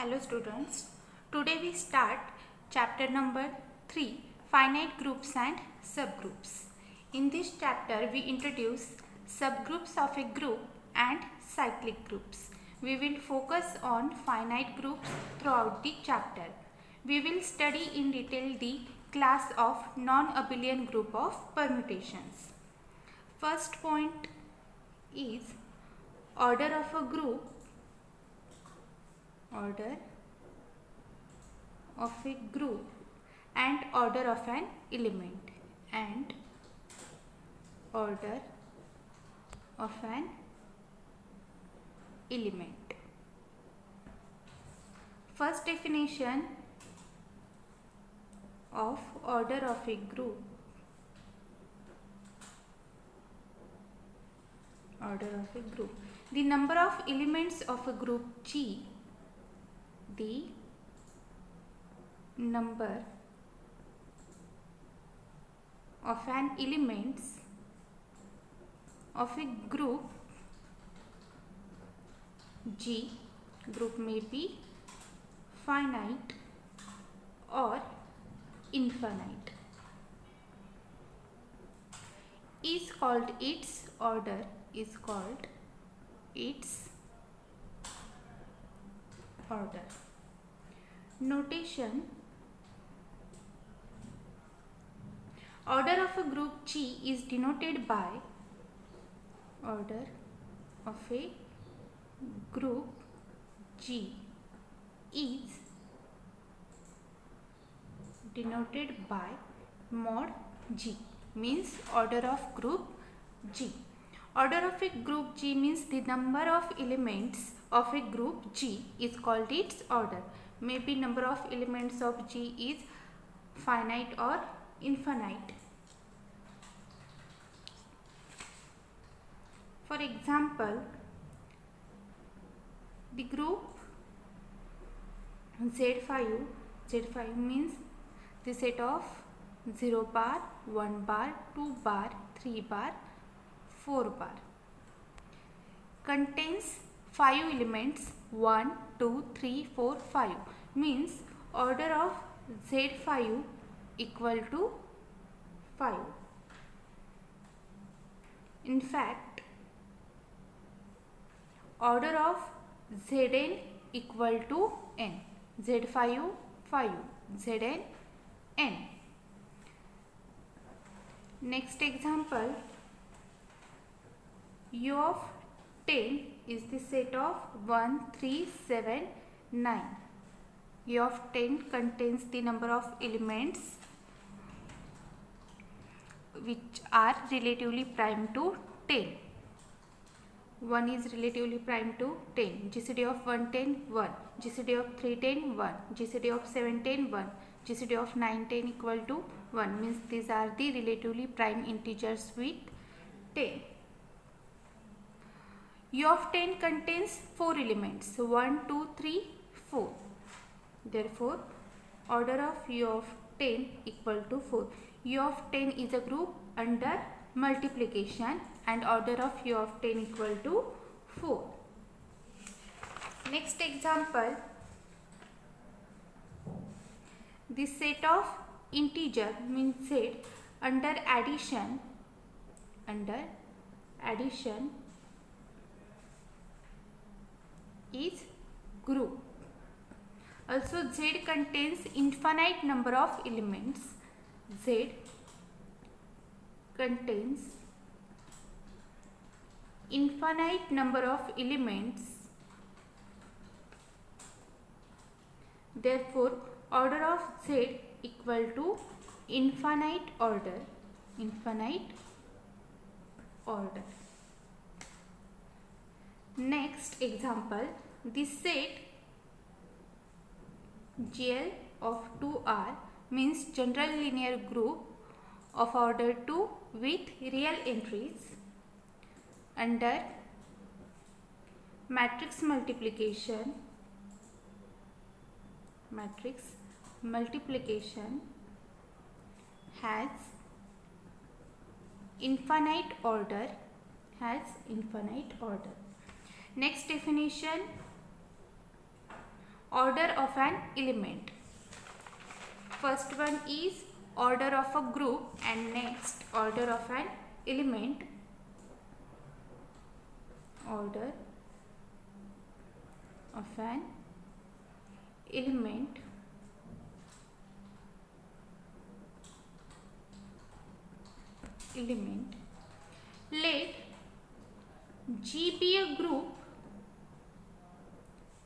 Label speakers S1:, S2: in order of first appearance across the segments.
S1: Hello students, today we start chapter number 3, finite groups and subgroups. In this chapter we introduce subgroups of a group and cyclic groups. We will focus on finite groups throughout the chapter. We will study in detail the class of non-abelian group of permutations. First point is order of a group. Order of a group and order of an element and order of an element. First definition of order of a group. Order of a group. The number of elements of a group G. The number of an elements of a group G, group may be finite or infinite, is called its order, is called its order. Notation: order of a group G is denoted by order of a group G is denoted by mod G, means order of group G. Order of a group G means the number of elements of a group G is called its order. Maybe number of elements of G is finite or infinite. For example, the group Z5 means the set of 0 bar, 1 bar, 2 bar, 3 bar, 4 bar, contains 5 elements 1, 2, 3, 4, 5, means order of Z5 equal to 5. In fact, order of Zn equal to n. Z5 5, Zn n. Next example, U of 10 is the set of 1, 3, 7, 9. U of 10 contains the number of elements which are relatively prime to 10. 1 is relatively prime to 10. GCD of 1, 10, 1. GCD of 3, 10, 1. GCD of 7, 10, 1. GCD of 9, 10 equal to 1, means these are the relatively prime integers with 10. U of 10 contains 4 elements 1, 2, 3, 4. Therefore, order of U of 10 equal to 4. U of 10 is a group under multiplication and order of U of 10 equal to 4. Next example, the set of integer means Z under addition is group. Also, Z contains infinite number of elements. Z contains infinite number of elements. Therefore, order of Z equal to infinite order. Next example, the set GL of 2R means general linear group of order 2 with real entries under matrix multiplication has infinite order. Next definition, order of an element. First one is order of a group and next order of an element. Order of an element. Let G be a group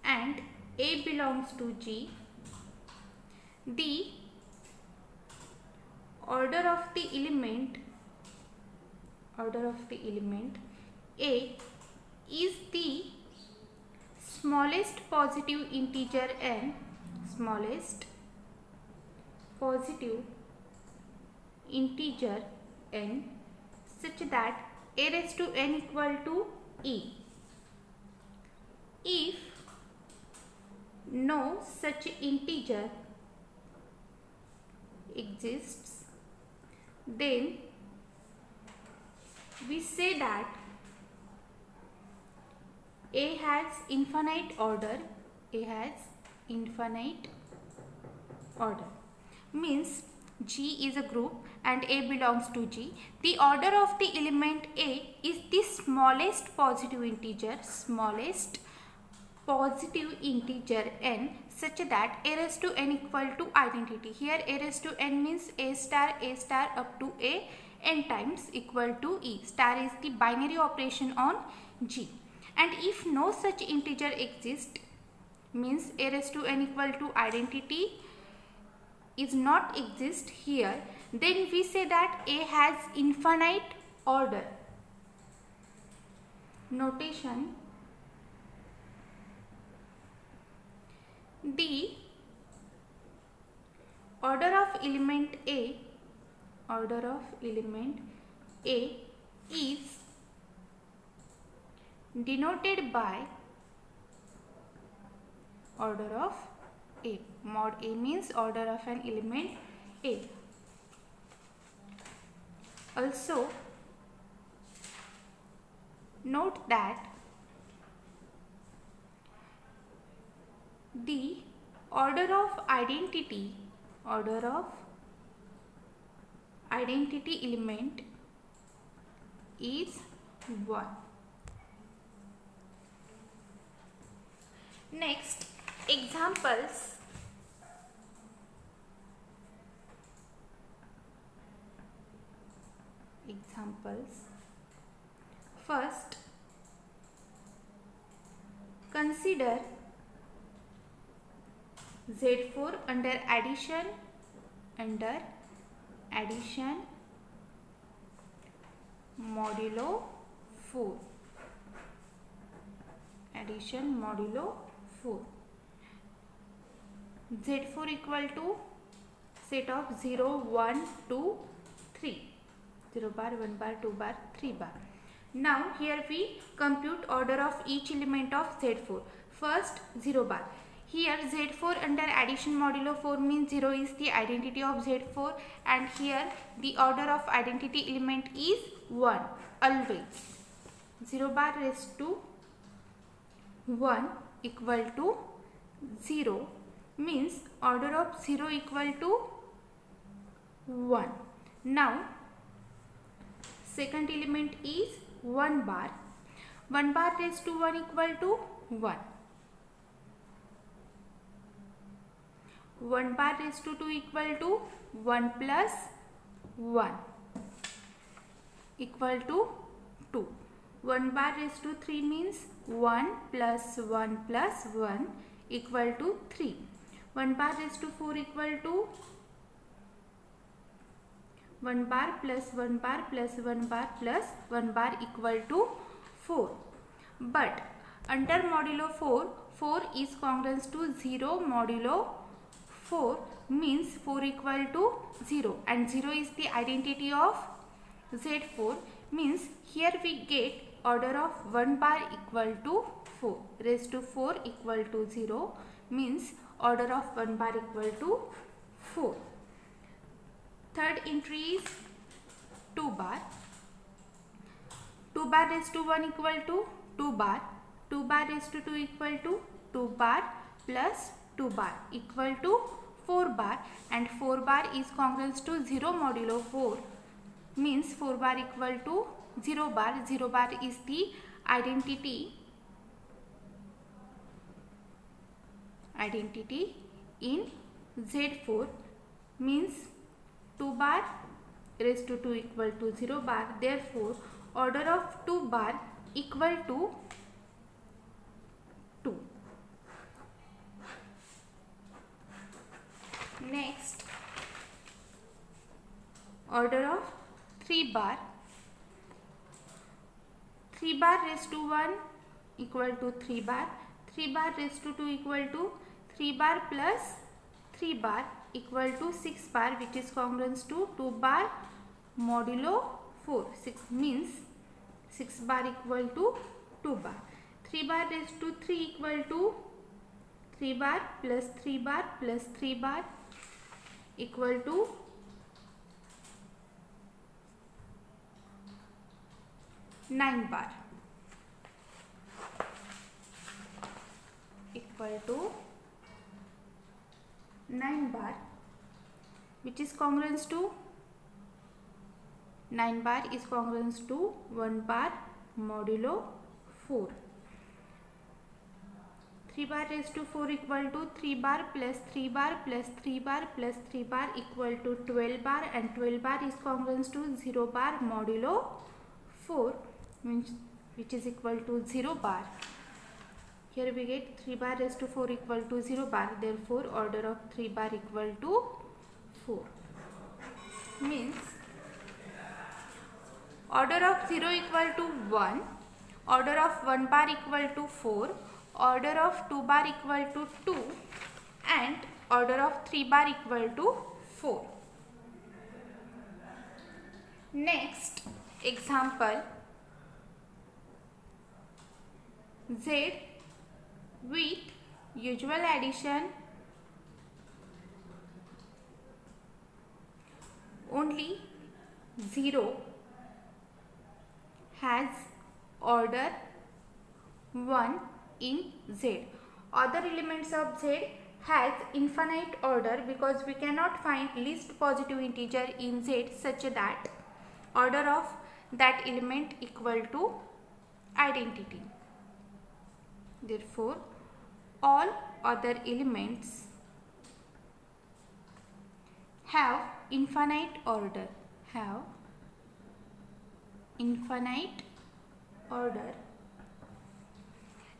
S1: and A belongs to G. The order of the element A is the smallest positive integer n, smallest positive integer n, such that a raised to n equal to e. If no such integer exists, then we say that A has infinite order. A has infinite order means G is a group and A belongs to G. The order of the element A is the smallest positive integer, n, such that a raised to n equal to identity. Here a raised to n means a star up to a n times equal to e. Star is the binary operation on G. And if no such integer exists, means a raised to n equal to identity is not exist here, then we say that A has infinite order. Notation: the order of element A is denoted by order of A. Mod A means order of an element A. Also note that the order of identity element is 1. Next, examples. First, consider Z4 under addition modulo 4. Z4 equal to set of 0, 1, 2, 3. 0 bar, 1 bar, 2 bar, 3 bar. Now here we compute order of each element of Z4. First 0 bar. Here Z4 under addition modulo 4 means 0 is the identity of Z4, and here the order of identity element is 1 always. 0 bar raised to 1 equal to 0 means order of 0 equal to 1. Now second element is 1 bar. 1 bar raised to 1 equal to 1. 1 bar raised to 2 equal to 1 plus 1 equal to 2. 1 bar raised to 3 means 1 plus 1 plus 1 equal to 3. 1 bar raised to 4 equal to 1 bar plus 1 bar plus 1 bar plus 1 bar equal to 4. But under modulo 4, 4 is congruent to 0 modulo 4 means 4 equal to 0, and 0 is the identity of Z4 means here we get order of 1 bar equal to 4 raised to 4 equal to 0 means order of 1 bar equal to 4. Third entry is 2 bar. 2 bar raised to 1 equal to 2 bar. 2 bar raised to 2 equal to 2 bar plus 2 bar equal to 4 bar, and 4 bar is congruent to 0 modulo 4, means 4 bar equal to 0 bar. 0 bar is the identity in Z4, means 2 bar raised to 2 equal to 0 bar. Therefore order of 2 bar equal to 2. Next, order of 3 bar. 3 bar raised to 1 equal to 3 bar. 3 bar raised to 2 equal to 3 bar plus 3 bar equal to 6 bar, which is congruent to 2 bar modulo 4. 6 means 6 bar equal to 2 bar. 3 bar raised to 3 equal to 3 bar plus 3 bar plus 3 bar equal to 9 bar, equal to 9 bar, which is congruent to 9 bar is congruent to 1 bar modulo 4. 3 bar raised to 4 equal to 3 bar plus 3 bar plus 3 bar plus 3 bar equal to 12 bar, and 12 bar is congruent to 0 bar modulo 4, which is equal to 0 bar. Here we get 3 bar raised to 4 equal to 0 bar. Therefore order of 3 bar equal to 4, means order of 0 equal to 1, order of 1 bar equal to 4, order of 2 bar equal to 2, and order of 3 bar equal to 4. Next example, Z with usual addition only 0 has order 1 in Z. Other elements of Z has infinite order, because we cannot find least positive integer in Z such that order of that element equal to identity. Therefore all other elements have infinite order,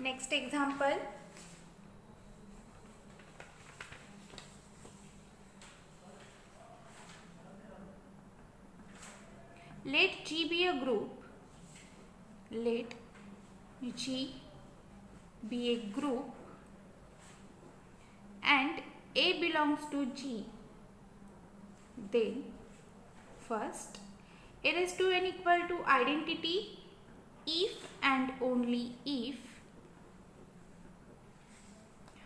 S1: Next example, let G be a group, and A belongs to G. Then first, A raised to n equal to identity if and only if